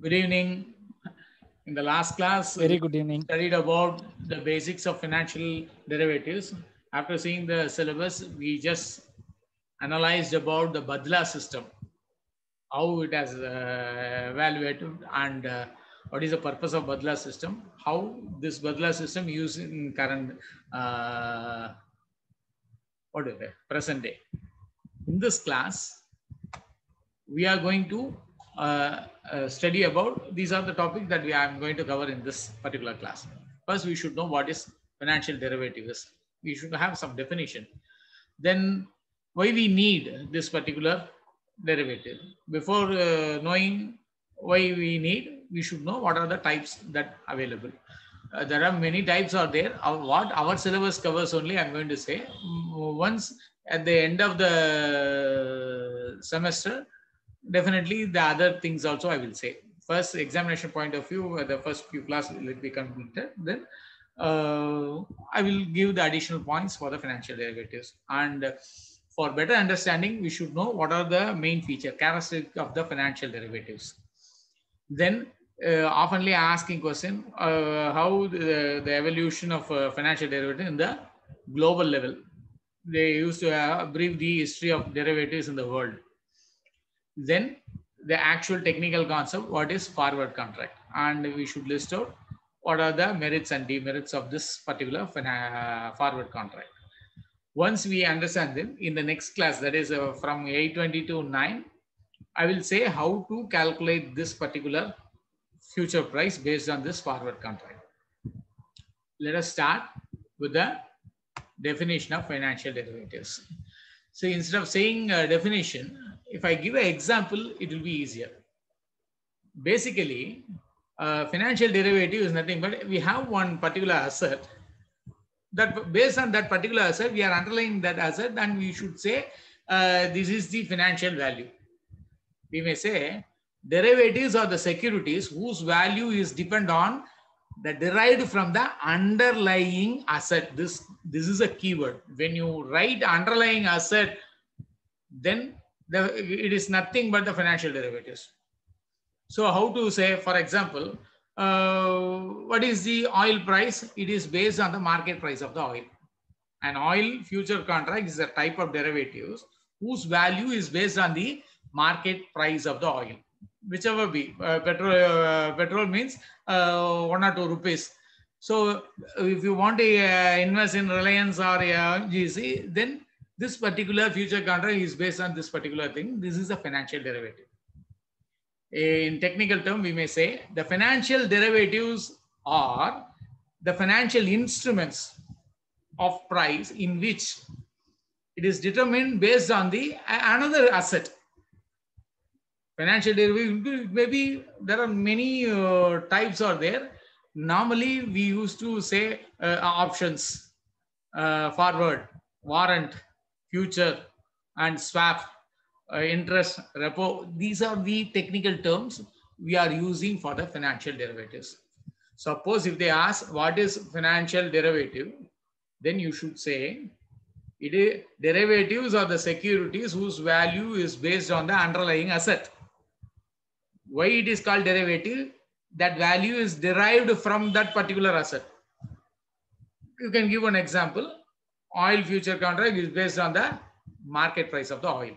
Good evening. In the last class, Very we good evening. studied about the basics of financial derivatives. After seeing the syllabus, we just analyzed about the Badla system, how it has evaluated and what is the purpose of Badla system, how this Badla system used in current, what is it, present day. In this class, we are going to study about these are the topics that I'm going to cover in this particular class. First, we should know what is financial derivatives. We should have some definition. Then, why we need this particular derivative. Before knowing why we need, we should know what are the types that available. There are many types are there. What our syllabus covers only, I'm going to say. Once at the end of the semester, definitely the other things also I will say. First, examination point of view, the first few classes will be completed. Then I will give the additional points for the financial derivatives. And for better understanding, we should know what are the main feature characteristics of the financial derivatives. Then oftenly asking question, how the evolution of financial derivative in the global level. They used to brief the history of derivatives in the world. Then the actual technical concept, what is forward contract, and we should list out what are the merits and demerits of this particular forward contract. Once we understand them, in the next class, that is from 8:20 to 9, I will say how to calculate this particular future price based on this forward contract. Let us start with the definition of financial derivatives. So instead of saying definition, if I give an example, it will be easier. Basically, financial derivative is nothing but we have one particular asset that based on that particular asset, we are underlying that asset and we should say this is the financial value. We may say derivatives are the securities whose value is depend on the derived from the underlying asset. This is a keyword. When you write underlying asset, then it is nothing but the financial derivatives. So how to say, for example, what is the oil price? It is based on the market price of the oil. An oil future contract is a type of derivatives whose value is based on the market price of the oil, whichever be. Petrol means 1 or 2 rupees. So if you want to invest in Reliance or GC, then this particular future contract is based on this particular thing. This is a financial derivative. In technical term, we may say the financial derivatives are the financial instruments of price in which it is determined based on the another asset. Financial derivative, maybe there are many types are there. Normally, we used to say options, forward, warrant, future, and swap, interest, repo. These are the technical terms we are using for the financial derivatives. Suppose if they ask what is financial derivative, then you should say derivatives are the securities whose value is based on the underlying asset. Why it is called derivative? That value is derived from that particular asset. You can give an example. Oil future contract is based on the market price of the oil.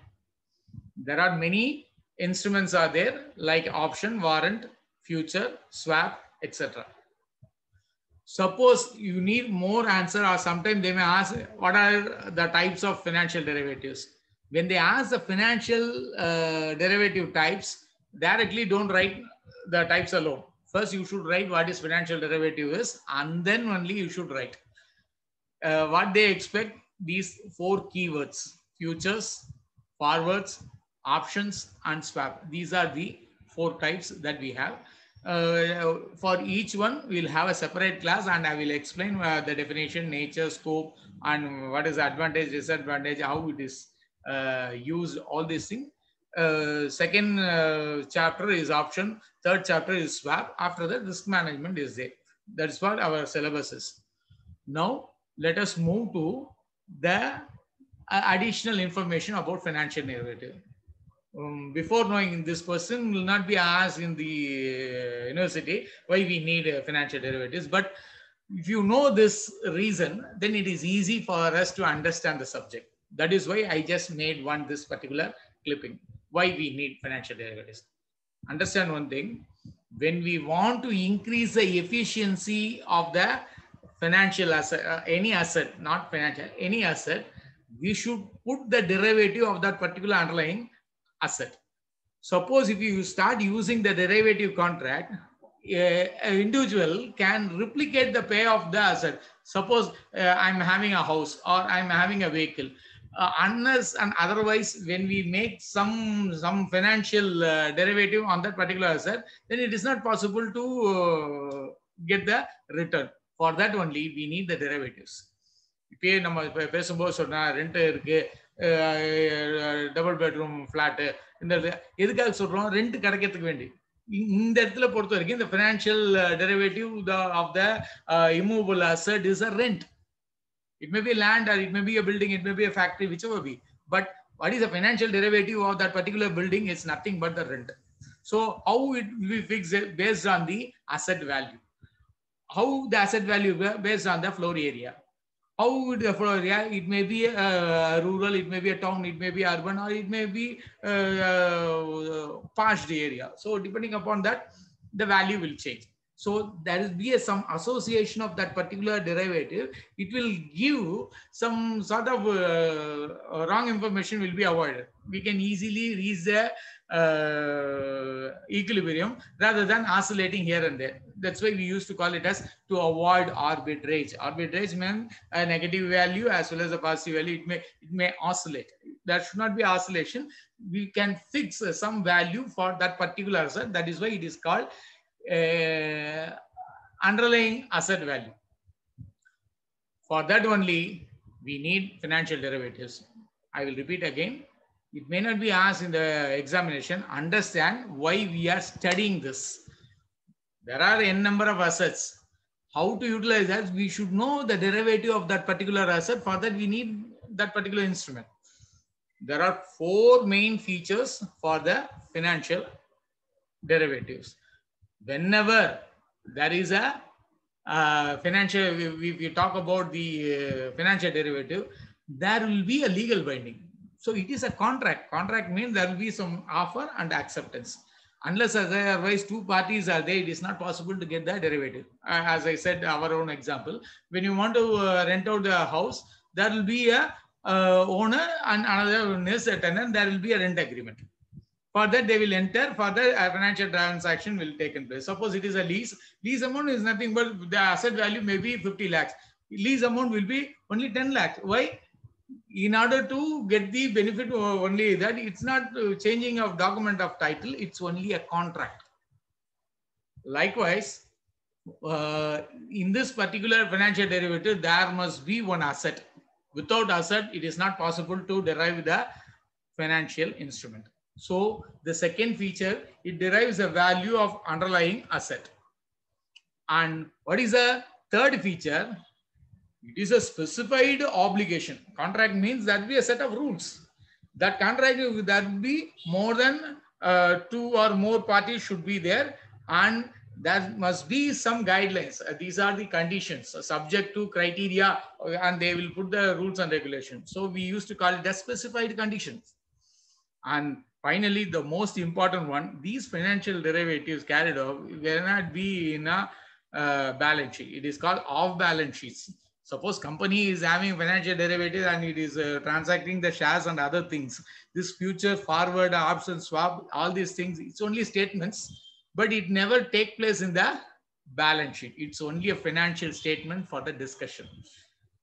There are many instruments are there like option, warrant, future, swap, etc. Suppose you need more answer, or sometimes they may ask what are the types of financial derivatives. When they ask the financial derivative types, directly don't write the types alone. First, you should write what is financial derivative is, and then only you should write. What they expect, these 4 keywords: futures, forwards, options, and swap. These are the 4 types that we have. For each one, we'll have a separate class and I will explain the definition, nature, scope, and what is the advantage, disadvantage, how it is used, all these things. Second chapter is option, third chapter is swap. After that, risk management is there. That's what our syllabus is. Now, let us move to the additional information about financial derivative. before knowing this person will not be asked in the university why we need financial derivatives. But if you know this reason, then it is easy for us to understand the subject. That is why I just made this particular clipping, why we need financial derivatives. Understand one thing, when we want to increase the efficiency of the financial asset, any asset, not financial, any asset, we should put the derivative of that particular underlying asset. Suppose if you start using the derivative contract, an individual can replicate the pay of the asset. Suppose I'm having a house or I'm having a vehicle. Unless and otherwise, when we make some financial derivative on that particular asset, then it is not possible to get the return. For that only, we need the derivatives. இப்பயே நம்ம பேசும்போது சொன்னா rent இருக்கு, double bedroom flat, இந்த எதுக்காக சொல்றோம், rent கிடைக்கிறதுக்கு வேண்டி. இந்த இடத்துல பொறுத்த வரைக்கும் இந்த financial derivative of the immovable asset is a rent. It may be land or it may be a building, it may be a factory, whichever be. But what is the financial derivative of that particular building? It's nothing but the rent. So how it will be fixed based on the asset value. How the asset value based on the floor area. How would the floor area? It may be rural, it may be a town, it may be urban, or it may be parched area. So depending upon that, the value will change. So there will be some association of that particular derivative. It will give some sort of wrong information will be avoided. We can easily reach the equilibrium rather than oscillating here and there. That's why we used to call it as to avoid arbitrage. Arbitrage means a negative value as well as a positive value. It may oscillate. There should not be oscillation. We can fix some value for that particular asset. That is why it is called underlying asset value. For that only, we need financial derivatives. I will repeat again. It may not be asked in the examination. Understand why we are studying this. There are n number of assets. How to utilize that? We should know the derivative of that particular asset. For that, we need that particular instrument. There are 4 main features for the financial derivatives. Whenever there is a financial, if we talk about the financial derivative, there will be a legal binding. So it is a contract. Contract means there will be some offer and acceptance. Unless otherwise 2 parties are there, it is not possible to get the derivative. As I said, our own example, when you want to rent out the house, there will be a owner and another one is a tenant. There will be a rent agreement. For that, they will enter. For that, a financial transaction will take place. Suppose it is a lease. Lease amount is nothing but the asset value may be 50 lakhs. Lease amount will be only 10 lakhs. Why? In order to get the benefit only that, it's not changing of document of title. It's only a contract. Likewise, in this particular financial derivative, there must be one asset. Without asset, it is not possible to derive the financial instrument. So the second feature, it derives the value of underlying asset. And what is the third feature? It is a specified obligation. Contract means that will be a set of rules. That contract, that will be more than 2 or more parties should be there, and there must be some guidelines. These are the conditions subject to criteria, and they will put the rules and regulations. So we used to call it as specified conditions. And finally, the most important one, these financial derivatives carried out will not be in a balance sheet. It is called off balance sheets. Suppose company is having financial derivative and it is transacting the shares and other things. This future forward option swap, all these things, it's only statements, but it never take place in the balance sheet. It's only a financial statement for the discussion.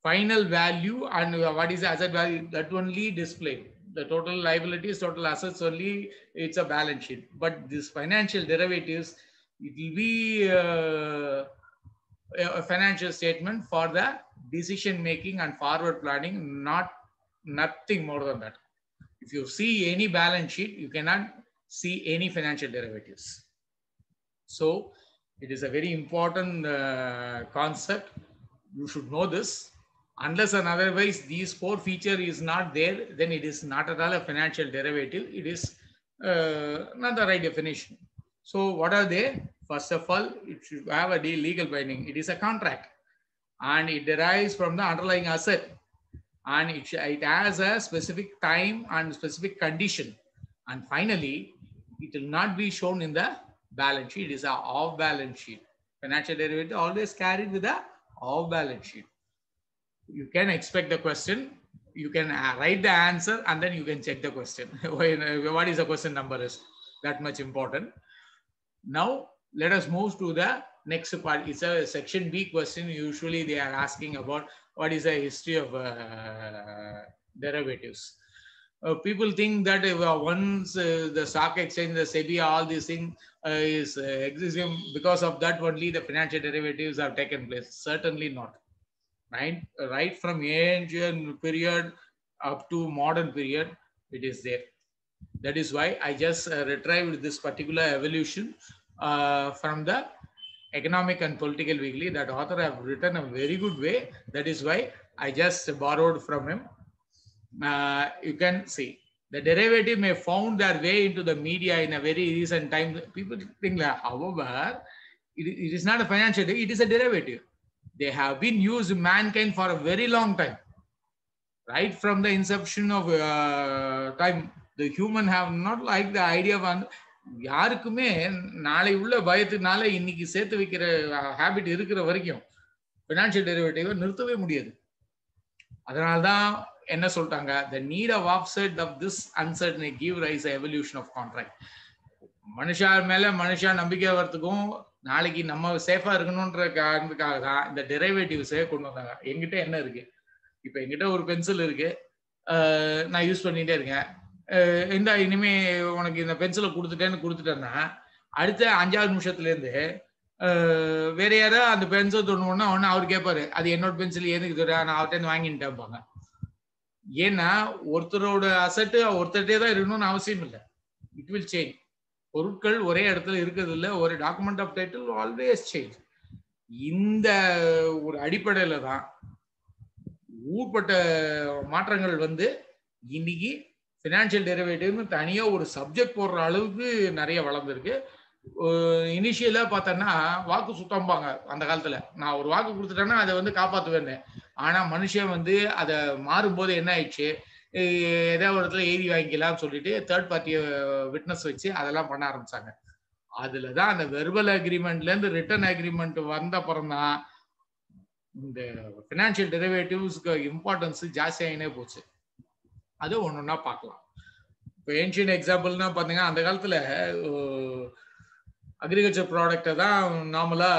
Final value and what is the asset value, that only displayed. The total liabilities, total assets only, it's a balance sheet. But this financial derivatives, it will be a financial statement for the decision making and forward planning, nothing more than that. If you see any balance sheet, you cannot see any financial derivatives. So it is a very important concept. You should know this. Unless and otherwise these 4 features is not there, then it is not at all a financial derivative. It is not the right definition. So what are they? First of all, it should have a legal binding. It is a contract and it derives from the underlying asset, and it has a specific time and specific condition. And finally, it will not be shown in the balance sheet. It is a off balance sheet. Financial derivative always carried with a off balance sheet. You can expect the question, you can write the answer, and then you can check the question. What is the question number is that much important. Now let us move to the next part. It's a section B question. Usually they are asking about what is the history of derivatives. People think that once the stock exchange, the SEBI, all these things is existing, because of that only the financial derivatives have taken place. Certainly not. Right from ancient period up to modern period, it is there. That is why I just retrieved this particular evolution from the Economic and Political Weekly. That author have written a very good way. That is why I just borrowed from him. You can see the derivative may found their way into the media in a very recent time. People think that, however, it is not a financial, it is a derivative. They have been used in mankind for a very long time. Right from the inception of time, the human have not liked the idea of யாருக்குமே நாளை உள்ள பயத்தினால இன்னைக்கு சேர்த்து வைக்கிற habit இருக்கிற வரைக்கும் financial derivative நிறுத்தவே முடியாது. அதனால்தான் என்ன சொல்லிட்டாங்க, the need of offset of this uncertainty give rise to evolution of contract. மனுஷா மேல மனுஷா நம்பிக்கை வரத்துக்கும் நாளைக்கு நம்ம சேஃபா இருக்கணும்ன்ற காரணத்துக்காக தான் இந்த டெரிவேட்டிவ்ஸே கொண்டு வந்தாங்க. என்கிட்ட என்ன இருக்கு, இப்ப என்கிட்ட ஒரு பென்சில் இருக்கு, நான் யூஸ் பண்ணிட்டே இருக்கேன். இந்த இனிமே உனக்கு இந்த பென்சிலை கொடுத்துட்டேன்னா அடுத்த 5வது நிமிஷத்துல இருந்து வேற யாராவது அந்த பென்சில் தொண்ணூன்னா ஒன்னு அவர் கேட்பாரு, அது என்னோட பென்சில் எதுக்கு தர, நான் அவர்கிட்ட வாங்கிட்டேன்பாங்க. ஏன்னா ஒருத்தரோட அசட்டு ஒருத்தர்கிட்டே தான் இருக்கணும்னு அவசியம் இல்லை. It will change. பொருட்கள் ஒரே இடத்துல இருக்கிறது இல்லை. ஒரு document of title always change. இந்த ஒரு அடிப்படையில தான் ஊர்பட்ட மாற்றங்கள் வந்து இன்னைக்கு ஃபினான்ஷியல் டெரிவேட்டிவ்னு தனியா ஒரு சப்ஜெக்ட் போடுற அளவுக்கு நிறைய வளர்ந்துருக்கு. இனிஷியலா பார்த்தோன்னா வாக்கு சுத்தம்பாங்க அந்த காலத்துல. நான் ஒரு வாக்கு கொடுத்துட்டேன்னா அதை வந்து காப்பாற்றுவேன்னு. ஆனா மனுஷன் வந்து அதை மாறும்போது என்ன ஆயிடுச்சு, ஏதாவது ஒரு இடத்துல எழுதி வாங்கிக்கலாம்னு சொல்லிட்டு தேர்ட் பார்ட்டியை விட்னஸ் வச்சு அதெல்லாம் பண்ண ஆரம்பிச்சாங்க. அதுலதான் அந்த வெர்பல் அக்ரிமெண்ட்ல இருந்து ரிட்டர்ன் அக்ரிமெண்ட் வந்த அப்புறம் தான் இந்த ஃபினான்ஷியல் டெரிவேட்டிவ்ஸ்க்கு இம்பார்ட்டன்ஸ் ஜாஸ்தியாகினே போச்சு. அது ஒன்னொன்னா பார்க்கலாம். இப்போ ஏன்ஷியன் எக்ஸாம்பிள்னா பார்த்தீங்கன்னா அந்த காலத்துல அக்ரிகல்ச்சர் ப்ராடக்டை தான் நார்மலா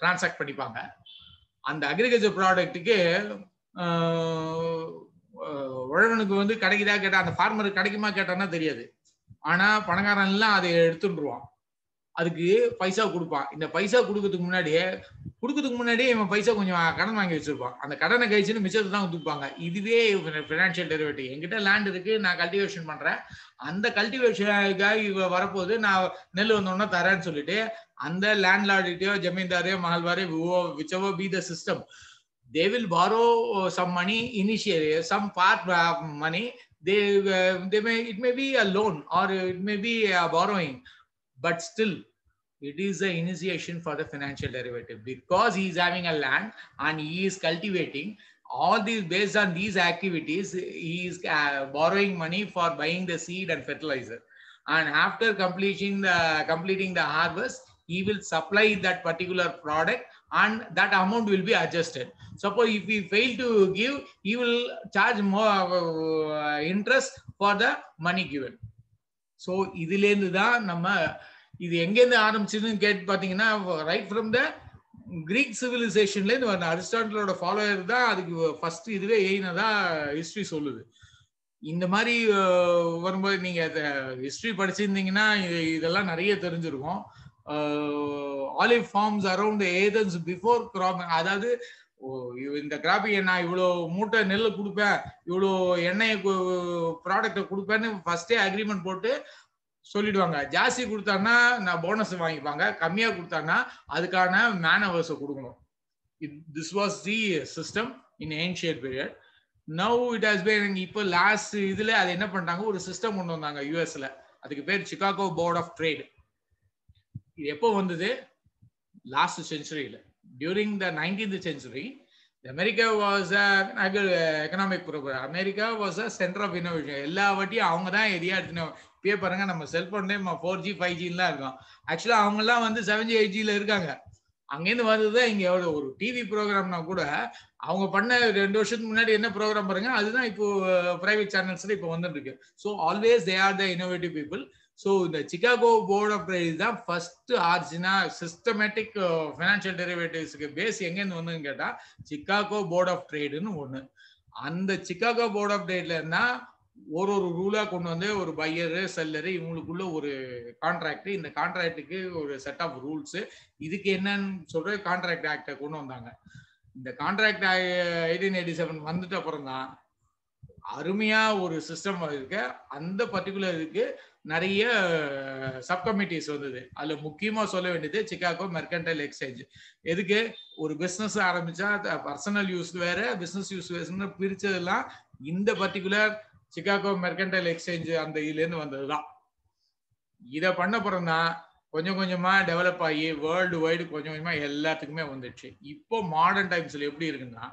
டிரான்சாக்ட் பண்ணிப்பாங்க. அந்த அக்ரிகல்ச்சர் ப்ராடக்ட்டுக்கு உழவனுக்கு வந்து கிடைக்குதா கேட்டா, அந்த ஃபார்மருக்கு கிடைக்குமா கேட்டான்னா தெரியாது. ஆனா பணக்காரன் எல்லாம் அதை எடுத்துருவான், அதுக்கு பைசா கொடுப்பான். இந்த பைசா கொடுக்கறதுக்கு முன்னாடியே இவன் பைசா கொஞ்சம் கடன் வாங்கி வச்சிருப்பான். அந்த கடனை கழிச்சுன்னு மிச்சத்தை தான் கொடுப்பாங்க. இதுவே ஃபினான்ஷியல் டெரிவேட்டிவ். என்கிட்ட லேண்ட் இருக்கு, நான் கல்டிவேஷன் பண்றேன், அந்த கல்டிவேஷனுக்காக வரப்போது நான் நெல் வந்தோன்னா தரேன்னு சொல்லிட்டு அந்த லேண்ட்லார்டையோ ஜமீன்தாரையோ மஹல்வாரையோ whichever be the system, they will borrow some money initially, some part money. It may be a loan or it may be a borrowing, but still it is the initiation for the financial derivative, because he is having a land and he is cultivating. All these, based on these activities, he is borrowing money for buying the seed and fertilizer, and after completing the harvest, he will supply that particular product and that amount will be adjusted. Suppose if he fail to give, he will charge more interest for the money given. So இதிலேருந்து தான் நம்ம இது எங்கேருந்து ஆரம்பிச்சதுன்னு கேட்டு பார்த்தீங்கன்னா, right from the Greek சிவிலைசேஷன்லேருந்து வர அரிஸ்டாட்டிலோட follower தான் அதுக்கு ஃபர்ஸ்ட் இதுவே எயினதா ஹிஸ்டரி சொல்லுது. இந்த மாதிரி வரும்போது நீங்க ஹிஸ்டரி படிச்சிருந்தீங்கன்னா இதெல்லாம் நிறைய தெரிஞ்சிருக்கும். Olive farms around Athens before crop, அதாவது இந்த கிராப்பி நான் இவ்வளோ மூட்டை நெல் கொடுப்பேன், இவ்வளோ எண்ணெய் ப்ராடக்டை கொடுப்பேன்னு ஃபர்ஸ்டே அக்ரிமெண்ட் போட்டு சொல்லிடுவாங்க. ஜாஸ்தி கொடுத்தாங்கன்னா நான் போனஸ் வாங்கிப்பாங்க, கம்மியா கொடுத்தாங்கன்னா அதுக்கான மேனவர்ஸை கொடுக்கணும். This was the system in ancient period. Now it has been, இப்போ லாஸ்ட் இதுல அது என்ன பண்ணிட்டாங்க, ஒரு சிஸ்டம் கொண்டு வந்தாங்க யூஎஸ்ல. அதுக்கு பேர் சிகாகோ போர்ட் ஆஃப் ட்ரேட். இது எப்போ வந்தது? லாஸ்ட் செஞ்சுரியில. During the 19th century, America was an economic program. America was a center of innovation. எல்லா வாட்டியும் அவங்க தான் எதையா எடுத்துனோம். இப்பயே பாருங்க நம்ம செல்போன்லேயே 4G 5Gலாம் இருக்கும். ஆக்சுவலா அவங்கெல்லாம் வந்து 7G 8Gல இருக்காங்க. அங்கேருந்து வந்ததுதான் இங்க எவ்வளவு ஒரு டிவி ப்ரோக்ராம்னா கூட அவங்க பண்ண 2 வருஷத்துக்கு முன்னாடி என்ன ப்ரோக்ராம் பாருங்க, அதுதான் இப்போ பிரைவேட் சேனல்ஸ்ல இப்போ வந்துட்டு இருக்கு. So always they are the innovative people. So இந்த சிகாகோ போர்ட் ஆஃப் ட்ரேட் தான் ஃபர்ஸ்ட் ஆர்ஜினா சிஸ்டமேட்டிக் ஃபினான்ஷியல் டெரிவேட்டிவ்ஸ்க்கு பேஸ் எங்கேருந்து வந்துன்னு கேட்டா சிகாகோ போர்ட் ஆஃப் ட்ரேடுன்னு ஒண்ணு. அந்த சிகாகோ போர்ட் ஆஃப் ட்ரேட்ல இருந்தா ஒரு ரூலா கொண்டு வந்து ஒரு பையரு செல்லரு இவங்களுக்குள்ள ஒரு கான்ட்ராக்ட், இந்த கான்ட்ராக்டுக்கு ஒரு செட் ஆஃப் ரூல்ஸ், இதுக்கு என்னன்னு சொல்ற கான்ட்ராக்ட் ஆக்டை கொண்டு வந்தாங்க. இந்த கான்ட்ராக்ட் 1887 வந்துட்டு அப்புறம் தான் அருமையா ஒரு சிஸ்டம் இருக்கு. அந்த பர்டிகுலர் இதுக்கு நிறைய சப் கமிட்டிஸ் வந்தது. அதுல முக்கியமா சொல்ல வேண்டியது சிகாகோ மெர்கன்டைல் எக்ஸ்சேஞ்ச். எதுக்கு? ஒரு பிசினஸ் ஆரம்பிச்சா பர்சனல் யூஸ் வேற பிசினஸ் யூஸ் வேற பிரிச்சதெல்லாம் இந்த பர்டிகுலர் சிகாகோ மெர்கன்டைல் எக்ஸ்சேஞ்ச் அந்த இதுல இருந்து வந்ததுதான். இதை பண்ண அப்புறம் தான் கொஞ்சம் கொஞ்சமா டெவலப் ஆகி வேர்ல்டு வைடு கொஞ்சம் கொஞ்சமா எல்லாத்துக்குமே வந்துடுச்சு. இப்போ மாடர்ன் டைம்ஸ்ல எப்படி இருக்குன்னா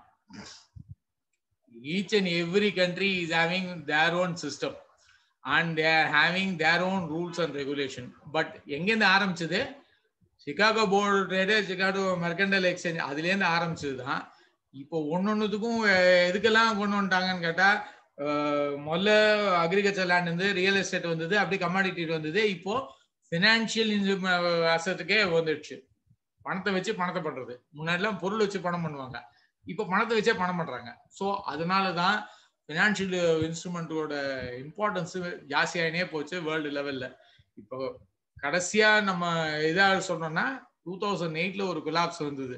each and every country is having their own system and they are having their own rules and regulation. But எங்கேருந்து ஆரம்பிச்சது? Chicago board trade, Chicago mercantile exchange, அதுல இருந்து ஆரம்பிச்சது தான். இப்போ ஒன்னொன்னுத்துக்கும் எதுக்கெல்லாம் கொண்டு வந்துட்டாங்கன்னு கேட்டா முதல்ல அக்ரிகல்ச்சர் லேண்ட் வந்து ரியல் எஸ்டேட் வந்தது, அப்படி கமாடிட்டி வந்தது. இப்போ பினான்சியல் அசட்டுக்கே வந்துடுச்சு. பணத்தை வச்சு பணத்தை பண்றது. முன்னாடிலாம் பொருள் வச்சு பணம் பண்ணுவாங்க, இப்போ பணத்தை வச்சே பணம் பண்றாங்க. ஸோ அதனாலதான் பினான்சியல் இன்ஸ்ட்ருமெண்டோட இம்பார்ட்டன்ஸ் ஜாஸ்தியானே போச்சு வேர்ல்டு லெவல்ல. இப்போ கடைசியா நம்ம இதா சொன்னோம்னா 2008ல ஒரு கொலாப்ஸ் வந்தது.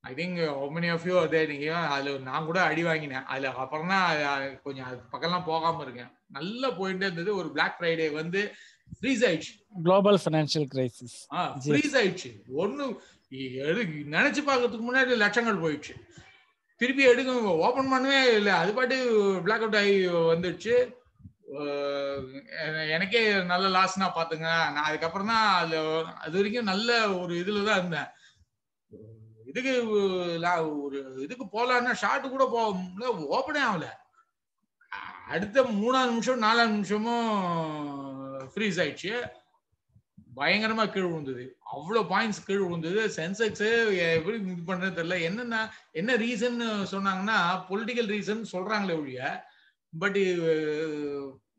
I think how many of you are there? நீங்க அதுல நான் கூட அடி வாங்கினேன். அதுல அப்புறம் தான் கொஞ்சம் அது பக்கம்லாம் போகாம இருக்கேன். நல்லா போயிட்டே இருந்தது. ஒரு பிளாக் ஃப்ரைடே வந்து ஃப்ரீஸ் ஆயிடுச்சு. குளோபல் ஃபைனான்சியல் கிரைசிஸ் ஃப்ரீஸ் ஆயிடுச்சு. ஒண்ணு நினைச்சு பார்க்கறதுக்கு முன்னாடி லட்சங்கள் போயிடுச்சு. திருப்பி எடுக்க ஓபன் பண்ணவே இல்லை, அது பாட்டு பிளாக் அவுட் ஆகி வந்துடுச்சு. எனக்கே நல்ல லாஸ்னா பாத்துங்க. நான் அதுக்கப்புறம் தான் அது வரைக்கும் நல்ல ஒரு இதுலதான் இருந்தேன். இதுக்கு போலான்னா ஷார்ட் கூட போக ஓப்பனே ஆகல. அடுத்த 3ஆவது நிமிஷம் 4ஆவது நிமிஷமும் ஃப்ரீஸ் ஆயிடுச்சு. பயங்கரமா கீழ் விழுந்தது. அவ்வளவு பாயிண்ட்ஸ் கீழ் விழுந்தது. சென்செக்ஸ் எப்படி இது பண்றது தெரியல. என்ன ரீசன் சொன்னாங்கன்னா பொலிட்டிக்கல் ரீசன் சொல்றாங்களே ஒழிய, பட்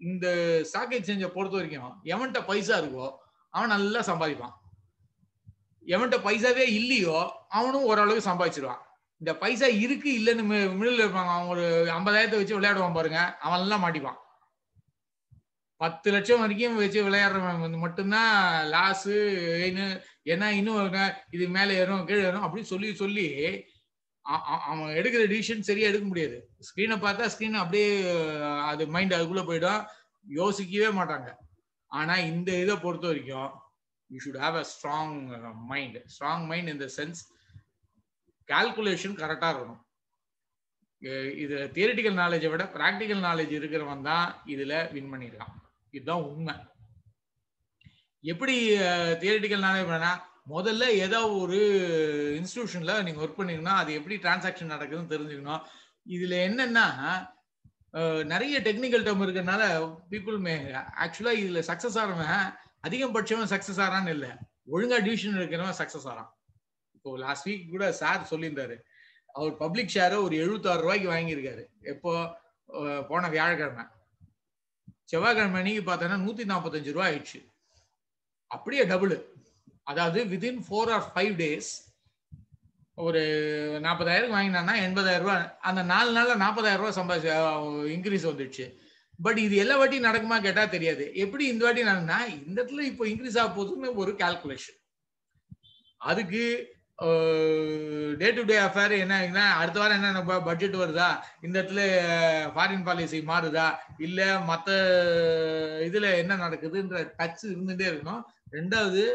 இந்த ஸ்டாக் எக்ஸ்சேஞ்சை பொறுத்த வரைக்கும் எவன்கிட்ட பைசா இருக்கோ அவன் நல்லா சம்பாதிப்பான், எவன்கிட்ட பைசாவே இல்லையோ அவனும் ஓரளவுக்கு சம்பாதிச்சிருவான். இந்த பைசா இருக்கு இல்லைன்னு மிடில் இருப்பாங்க, அவங்க ஒரு 50,000 வச்சு விளையாடுவான் பாருங்க, அவன் எல்லாம் மாட்டிப்பான். 10 லட்சம் வரைக்கும் வச்சு விளையாடுறவன் மட்டும்தான் லாஸு. ஏன்னா இன்னும் இது மேலே ஏறும் கீழே ஏறும் அப்படின்னு சொல்லி சொல்லி அவன் எடுக்கிற டிசிஷன் சரியா எடுக்க முடியாது. ஸ்கிரீனை பார்த்தா ஸ்கிரீன் அப்படியே அது மைண்ட் அதுக்குள்ள போயிடும், யோசிக்கவே மாட்டாங்க. ஆனா இந்த இதை பொறுத்த வரைக்கும் you should have a strong mind in the sense calculation கரெக்டா இருக்கணும். இது தியரிட்டிக்கல் நாலேஜை விட பிராக்டிக்கல் நாலேஜ் இருக்கிறவன் தான் இதுல வின் பண்ணிடலாம். இதுதான் உண்மை. எப்படி தியரிட்டிக்கல் நாலேஜ் வேணா, முதல்ல ஏதோ ஒரு இன்ஸ்டிடியூஷன்ல நீங்க ஒர்க் பண்ணீங்கன்னா அது எப்படி டிரான்சாக்ஷன் நடக்குதுன்னு தெரிஞ்சுக்கணும். இதுல என்னன்னா நிறைய டெக்னிக்கல் டேர்ம் இருக்கிறதுனால பீப்புள் மே ஆக்சுவலா இதுல சக்சஸ் ஆகிறவன் அதிகபட்சம் சக்சஸ் ஆறான்னு இல்லை, ஒழுங்கா டிசிஷன் எடுக்கிறவன் சக்சஸ் ஆறான். இப்போ லாஸ்ட் வீக் கூட சார் சொல்லியிருந்தாரு, அவர் பப்ளிக் ஷேரை ஒரு 76 ரூபாய்க்கு வாங்கியிருக்காரு. எப்போ? போன வியாழக்கிழமை. செவ்வாய்க்கிழமை அன்னைக்கு பார்த்தோன்னா 145 ரூபாய் ஆயிடுச்சு. அப்படியே டபுள். அதாவது வித்தின் 4 or 5 days ஒரு 40,000 வாங்கினான்னா 80,000 ரூபாய். அந்த 4 நாள்ல 40,000 ரூபாய் சம்பாதிச்சு இன்க்ரீஸ் வந்துடுச்சு. பட் இது எல்லா வாட்டி நடக்குமா கேட்டா தெரியாது. எப்படி இந்த வாட்டி நடந்தா இந்த இடத்துல இப்போ இன்க்ரீஸ் ஆக போகுதுன்னு ஒரு கால்குலேஷன். அதுக்கு டே டு டே அஃபேர் என்ன, அடுத்த வாரம் என்ன பட்ஜெட் வருதா, இந்த இடத்துல ஃபாரின் பாலிசி மாறுதா, இல்ல மற்ற இதுல என்ன நடக்குதுன்ற டச் இருந்துட்டே இருக்கணும். ரெண்டாவது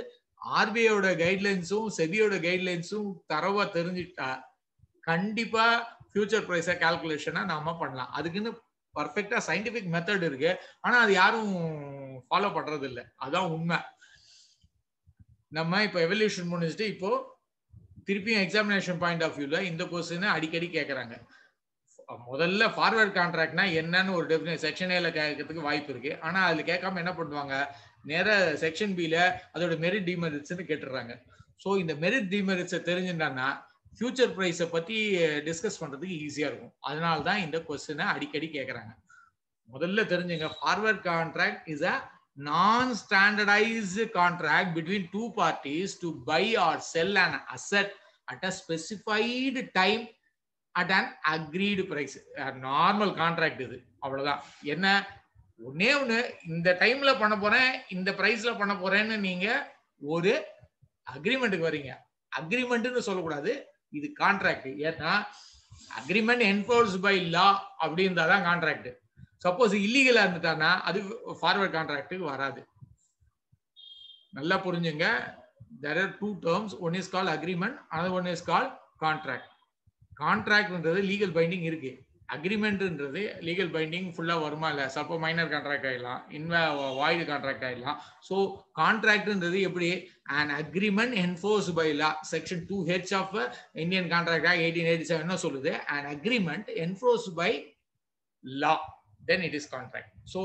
ஆர்பிஐயோட கைட்லைன்ஸும் செபியோட கைட்லைன்ஸும் தரவா தெரிஞ்சுட்டா கண்டிப்பா ஃபியூச்சர் பிரைஸ கால்குலேஷனை நாம பண்ணலாம். அதுக்குன்னு பர்ஃபெக்டா சயின்டிபிக் மெத்தட் இருக்கு, ஆனா அது யாரும் ஃபாலோ பண்றது இல்லை. அதான் உண்மை. நம்ம இப்போ எவல்யூஷன் முடிச்சுட்டு இப்போ திருப்பியும் எக்ஸாமினேஷன் பாயிண்ட் ஆஃப் வியூல இந்த கொஸ்டின் அடிக்கடி கேட்கறாங்க. முதல்ல ஃபார்வர்ட் கான்ட்ராக்ட்னா என்னன்னு ஒரு டெஃபினேஷன் செக்ஷன் ஏல கேட்கறதுக்கு வாய்ப்பு இருக்கு. ஆனா அதுல கேட்காம என்ன பண்ணுவாங்க, நேர செக்ஷன் பில அதோட மெரிட் டிமெரிட்ஸ்னு கேட்டுறாங்க. ஸோ இந்த மெரிட் டிமெரிட்ஸை தெரிஞ்சுட்டான்னா ஃபியூச்சர் ப்ரைஸை பத்தி டிஸ்கஸ் பண்றதுக்கு ஈஸியா இருக்கும். அதனால தான் இந்த கொஸ்டினை அடிக்கடி கேட்கறாங்க. முதல்ல தெரிஞ்சுங்க, forward contract is a non-standardized contract between two parties to buy or sell an asset at a specified time at an agreed price. Normal contract இது, அவ்வளவுதான். என்ன ஒன்னே ஒண்ணு, இந்த டைம்ல பண்ண போறேன், இந்த பிரைஸ்ல பண்ண போறேன்னு நீங்க ஒரு அக்ரிமெண்ட்டுக்கு வரீங்க. அக்ரிமெண்ட்னு சொல்லக்கூடாது, இது கான்ட்ராக்ட். ஏன்னா அக்ரிமெண்ட் என்ஃபோர்ஸ் பை லா அப்படி இருந்தாதான் கான்ட்ராக்ட். சப்போஸ் இல்லீகலா இருந்துட்டானா அது ஃபார்வர்ட் கான்ட்ராக்டுக்கு வராது. நல்லா புரிஞ்சுங்க. there are two terms, one is called agreement, another one is called contract. கான்ட்ராக்ட்ன்றது லீகல் பைண்டிங் இருக்கு, அக்ரிமெண்ட்ன்றது லீகல் பைண்டிங் ஃபுல்லா வருமா இல்ல, சப்போ மைனர் கான்ட்ராக்ட் ஆயிடலாம், வாய்டு கான்ட்ராக்ட் ஆயிடலாம். ஸோ கான்ட்ராக்ட்ன்றது எப்படி, an agreement enforced by law, section 2H of Indian Contract Act 1887 என்ன சொல்லுது, an agreement enforced by law, then it is contract. So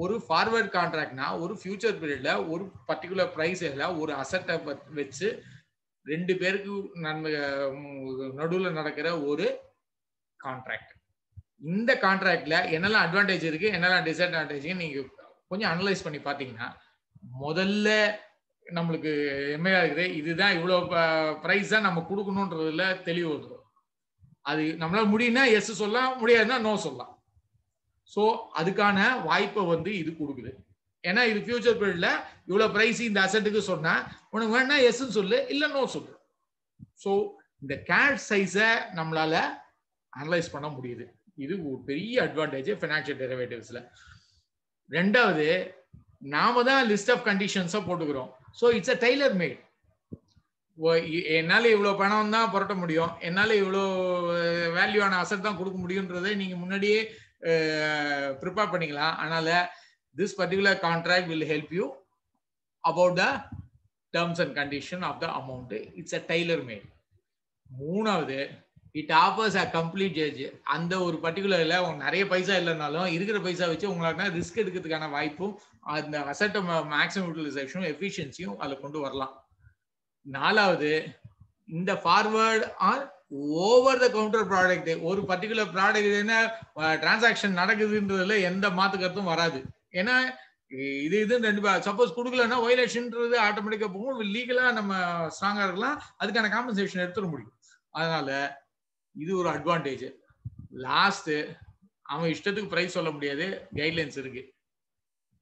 ஒரு ஃபார்வர்ட் கான்ட்ராக்ட்னா ஒரு ஃபியூச்சர் பீரியட்ல ஒரு பர்டிகுலர் பிரைஸ்ல ஒரு அசெட்டை வச்சு ரெண்டு பேருக்கு நடுவில் நடக்கிற ஒரு கான்ட்ராக்ட். இந்த கான்ட்ராக்ட்ல என்னெல்லாம் அட்வான்டேஜ் இருக்கு, என்னெல்லாம் டிஸ்அட்வான்டேஜ் நீங்க கொஞ்சம் அனலைஸ் பண்ணி பாத்தீங்கன்னா, முதல்ல நம்மளுக்கு எம்மையா இருக்குது, இதுதான் இவ்வளவு பிரைஸ் தான் நம்ம கொடுக்கணும்ன்றதுல தெளிவு வந்துடும். அது நம்மளால முடியும்னா எஸ் சொல்லலாம், முடியாதுன்னா நோ சொல்லலாம். ஸோ அதுக்கான வாய்ப்பை வந்து இது கொடுக்குது. ஏன்னா இது ஃபியூச்சர் பீரியட்ல இவ்வளவு பிரைஸ் இந்த அசெட்டுக்கு சொன்னா உனக்கு வேணா எஸ் சொல்லு, இல்ல நோ சொல்லு. ஸோ இந்த கேஷ் சைஸை நம்மளால அனலைஸ் பண்ண முடியுது. இது ஒரு பெரிய அட்வான்டேஜ் ஃபினான்ஷியல் டெரிவேட்டிவ்ஸ்ல. ரெண்டாவது, நாம தான் லிஸ்ட் ஆஃப் கண்டிஷன்ஸை போட்டுக்கிறோம். So it's a tailor made. என்னால இவ்வளவு பணம் தான் புரட்ட முடியும், என்னால இவ்வளோ வேல்யூவான அசெட் தான் கொடுக்க முடியும்ன்றதை நீங்க முன்னாடியே ப்ரிப்பேர் பண்ணிக்கலாம். அதனால this particular contract will help you about the terms and condition of the amount. It's a tailor made. மூணாவது, it offers a complete judge. அந்த ஒரு பர்டிகுலர்ல நிறைய பைசா இல்லைனாலும் இருக்கிற பைசா வச்சு உங்களுக்கு ரிஸ்க் எடுக்கிறதுக்கான வாய்ப்பும் அந்த அசெட் மேக்ஸிமம் யூட்டிலைசேஷனும் எஃபிஷியன்சியும் அதில் கொண்டு வரலாம். நாலாவது, இந்த forward or over the counter product, ஒரு பர்டிகுலர் ப்ராடக்ட் என்ன டிரான்சாக்ஷன் நடக்குதுன்றதுல எந்த மாத்து கருத்தும் வராது. ஏன்னா இது ரெண்டு சப்போஸ் கொடுக்கலன்னா வயலேஷன்ன்றது ஆட்டோமேட்டிக்கா போகும், லீகலா நம்ம ஸ்ட்ராங்கா இருக்கலாம், அதுக்கான காம்பன்சேஷன் எடுத்துட முடியும். அதனால இது ஒரு அட்வான்டேஜ். லாஸ்ட், அவன் இஷ்டத்துக்கு பிரைஸ் சொல்ல முடியாது, கைட்லைன்ஸ் இருக்கு.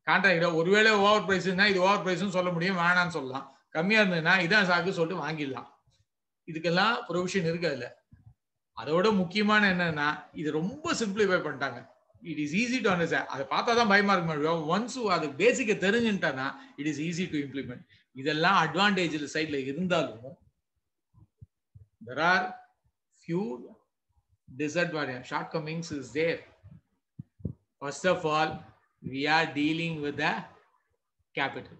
கான்ட்ராக்ட் ஒருவேளை ஓவர் பிரைஸ்னா இது ஓவர் பிரைஸ்ன்னு சொல்ல முடியும், வேணான்னு சொல்லலாம். கம்மியா இருந்ததுன்னா இதான் சாக்கு சொல்லிட்டு வாங்கிடலாம். இதுக்கெல்லாம் ப்ரொவிஷன் இருக்கு அதுல. அதோட முக்கியமான என்னன்னா, இது ரொம்ப சிம்பிளிஃபை பண்ணிட்டாங்க. It is easy to understand. அதை பார்த்தா தான் பயமா இருக்க முடியும். ஒன்ஸ் அது பேசிக்கை தெரிஞ்சுட்டானா it is easy to implement. இதெல்லாம் அட்வான்டேஜ் சைட்ல இருந்தாலும் there are few disadvantages, shortcomings is there. First of all, we are dealing with the capital.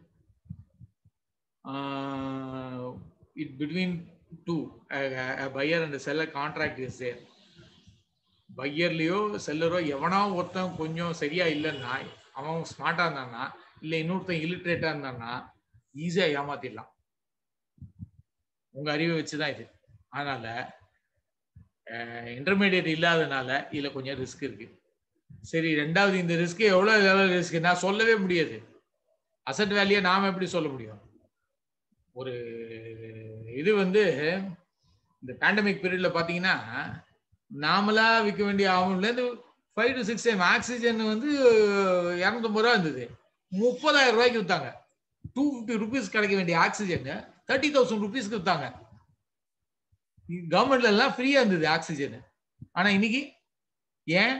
It between two, a buyer and a seller contract is there. பையர்லயோ செல்லரோ எவனோ ஒருத்தன் கொஞ்சம் சரியா இல்லைன்னா, அவன் ஸ்மார்ட்டா இருந்தானா இல்ல இன்னொருத்தன் இல்லிட்ரேட்டா இருந்தானா ஈஸியா ஏமாத்திடலாம். உங்க அறிவை வச்சுதான் இது. அதனால இன்டர்மீடியட் இல்லாதனால இதுல கொஞ்சம் ரிஸ்க் இருக்கு. சரி, ரெண்டாவது, இந்த ரிஸ்க் எவ்வளவு லெவல் ரிஸ்க் நான் சொல்லவே முடியாது. அசெட் வேல்யூ நாம எப்படி சொல்ல முடியும்? ஒரு இது வந்து இந்த பேண்டமிக் பீரியட்ல பாத்தீங்கன்னா நாமளா விற்க வேண்டிய அமௌண்ட்ல இருந்து 5 to 6 டைம் ஆக்சிஜன் வந்து 250 ரூபா இருந்தது, 30,000 ரூபாய்க்கு வித்தாங்க. 250 rupees கிடைக்க வேண்டிய ஆக்சிஜன் 30,000 rupees வித்தாங்க. கவர்மெண்ட்ல எல்லாம் ஃப்ரீயா இருந்தது ஆக்சிஜன். ஆனா இன்னைக்கு ஏன்?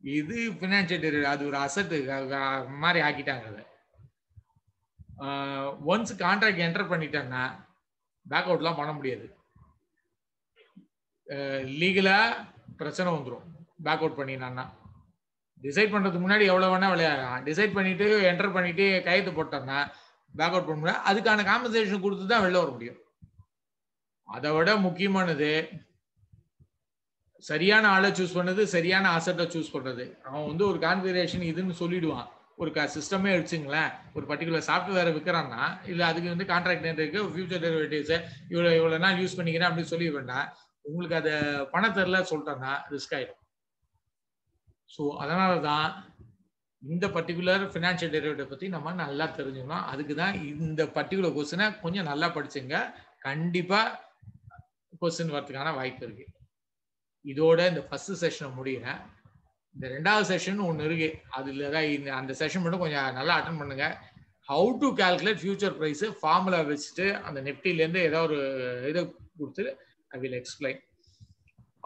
இது பினான்சியல், அது ஒரு அசெட் மாதிரி ஆக்கிட்டாங்க. ஒன்ஸ் கான்ட்ராக்ட் என்டர் பண்ணிட்டாங்கன்னா பேக் அவுட்லாம் பண்ண முடியாது. லீகலா பிரச்சனை வந்துடும் பேக் அவுட் பண்ணினான்னா. டிசைட் பண்றதுக்கு முன்னாடி எவ்வளவு வேணா விளையாடலாம். டிசைட் பண்ணிட்டு என்டர் பண்ணிட்டு கையெழுத்து போட்டோம்னா பேக் அவுட் பண்ண முடியாது. அதுக்கான காம்பன்சேஷன் கொடுத்து தான் வெளில வர முடியும். அதை விட முக்கியமானது சரியான ஆளை சூஸ் பண்ணது, சரியான அசெட்டை சூஸ் பண்றது. அவன் வந்து ஒரு கான்ஃபிகரேஷன் இதுன்னு சொல்லிடுவான். ஒரு சிஸ்டமே வச்சுங்களேன், ஒரு பர்டிகுலர் சாஃப்ட்வேரை விற்கிறான்னா இல்லை அதுக்கு வந்து கான்ட்ராக்ட் இருக்கு, ஃபியூச்சர் டெரிவேட்டிவ்ஸ் இவ்வளோ நாள் யூஸ் பண்ணிக்கிறேன் அப்படின்னு சொல்லி வேண்டாம். உங்களுக்கு அதை பணம் தரல சொல்லிட்டோம்னா ரிஸ்க் ஆயிடும். ஸோ அதனால தான் இந்த பர்டிகுலர் ஃபினான்ஷியல் டெரிவேட்டிவ் பற்றி நம்ம நல்லா தெரிஞ்சுக்கணும். அதுக்கு தான் இந்த பர்டிகுலர் கொஸ்டினை கொஞ்சம் நல்லா படிச்சுங்க. கண்டிப்பாக கொஸ்டின் வரதுக்கான வாய்ப்பு இருக்கு. இதோட இந்த ஃபர்ஸ்ட் செஷனை முடிகிறேன். இந்த 2வது செஷன் ஒன்று இருக்கு. அதில் தான் அந்த செஷன் மட்டும் கொஞ்சம் நல்லா அட்டன் பண்ணுங்க. How to calculate future price formula வச்சுட்டு அந்த நெஃப்டிலேருந்து ஏதோ ஒரு இதை கொடுத்து I will explain.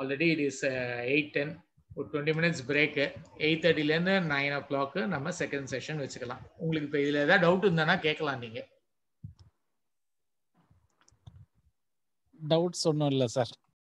Already it is 8:10. ஒரு 20 மினிட்ஸ் பிரேக்கு. 8:30லேருந்து 9 o'clock நம்ம செகண்ட் செஷன் வச்சுக்கலாம். உங்களுக்கு இப்போ இதில் ஏதாவது டவுட் இருந்தானா கேட்கலாம். நீங்கள் டவுட்ஸ் ஒன்றும் இல்லை சார்.